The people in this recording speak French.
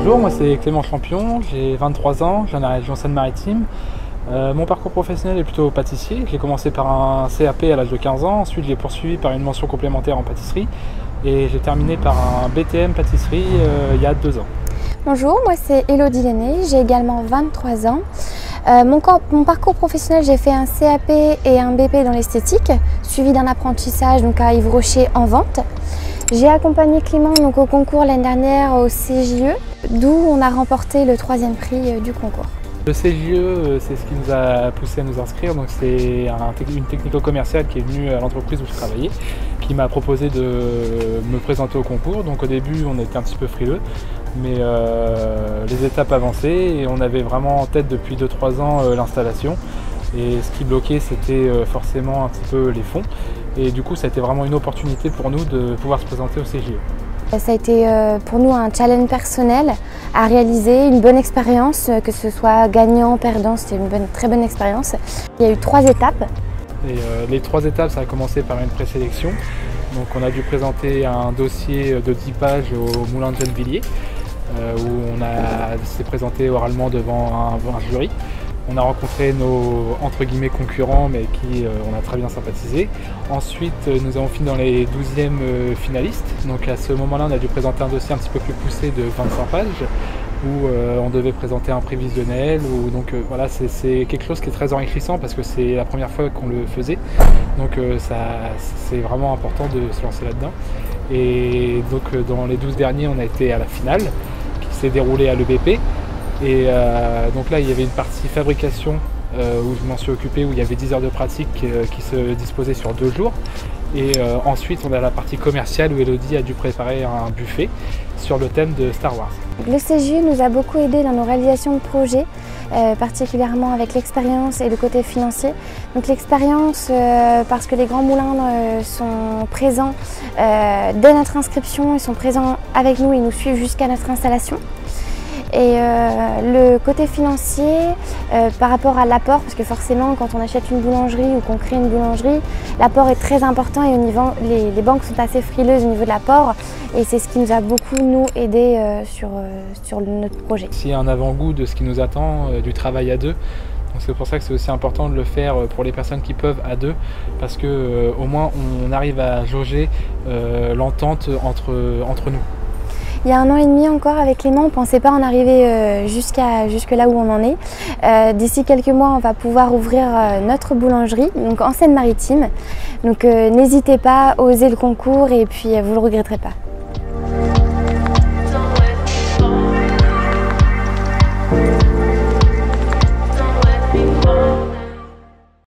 Bonjour, moi c'est Clément Champion, j'ai 23 ans, je viens de la région Seine-Maritime. Mon parcours professionnel est plutôt pâtissier. J'ai commencé par un CAP à l'âge de 15 ans, ensuite j'ai poursuivi par une mention complémentaire en pâtisserie et j'ai terminé par un BTM pâtisserie il y a 2 ans. Bonjour, moi c'est Elodie Lenné, j'ai également 23 ans. Mon parcours professionnel, j'ai fait un CAP et un BP dans l'esthétique, suivi d'un apprentissage donc à Yves Rocher en vente. J'ai accompagné Clément donc, au concours l'année dernière au CJE, d'où on a remporté le 3e prix du concours. Le CJE, c'est ce qui nous a poussé à nous inscrire. Donc c'est une technico-commerciale qui est venue à l'entreprise où je travaillais, qui m'a proposé de me présenter au concours. Donc au début, on était un petit peu frileux, mais les étapes avançaient et on avait vraiment en tête depuis 2-3 ans l'installation. Et ce qui bloquait, c'était forcément un petit peu les fonds. Et du coup, ça a été vraiment une opportunité pour nous de pouvoir se présenter au CJE. Ça a été pour nous un challenge personnel à réaliser, une bonne expérience, que ce soit gagnant, perdant, c'était une très bonne expérience. Il y a eu 3 étapes. Et les 3 étapes, ça a commencé par une présélection. Donc on a dû présenter un dossier de 10 pages au Moulin de Gennevilliers, où on s'est présenté oralement devant un jury. On a rencontré nos entre guillemets concurrents, mais qui on a très bien sympathisé. Ensuite, nous avons fini dans les 12e finalistes. Donc à ce moment-là, on a dû présenter un dossier un petit peu plus poussé de 25 pages, où on devait présenter un prévisionnel. Donc voilà, c'est quelque chose qui est très enrichissant parce que c'est la première fois qu'on le faisait. Donc c'est vraiment important de se lancer là-dedans. Et donc dans les 12 derniers, on a été à la finale, qui s'est déroulée à l'EBP. Et donc là, il y avait une partie fabrication où je m'en suis occupé, où il y avait 10 heures de pratique qui se disposaient sur 2 jours. Et ensuite, on a la partie commerciale où Elodie a dû préparer un buffet sur le thème de Star Wars. Le CJE nous a beaucoup aidé dans nos réalisations de projets, particulièrement avec l'expérience et le côté financier. Donc l'expérience, parce que les grands moulins sont présents dès notre inscription, ils sont présents avec nous, ils nous suivent jusqu'à notre installation. Et le côté financier par rapport à l'apport, parce que forcément quand on achète une boulangerie ou qu'on crée une boulangerie, l'apport est très important et les banques sont assez frileuses au niveau de l'apport et c'est ce qui nous a beaucoup nous aidé sur notre projet. C'est un avant-goût de ce qui nous attend, du travail à deux. C'est pour ça que c'est aussi important de le faire pour les personnes qui peuvent à deux, parce que au moins on arrive à jauger l'entente entre nous. Il y a 1 an et demi encore avec Clément, on ne pensait pas en arriver jusque là où on en est. D'ici quelques mois, on va pouvoir ouvrir notre boulangerie, donc en Seine-Maritime. Donc n'hésitez pas, osez le concours et puis vous ne le regretterez pas.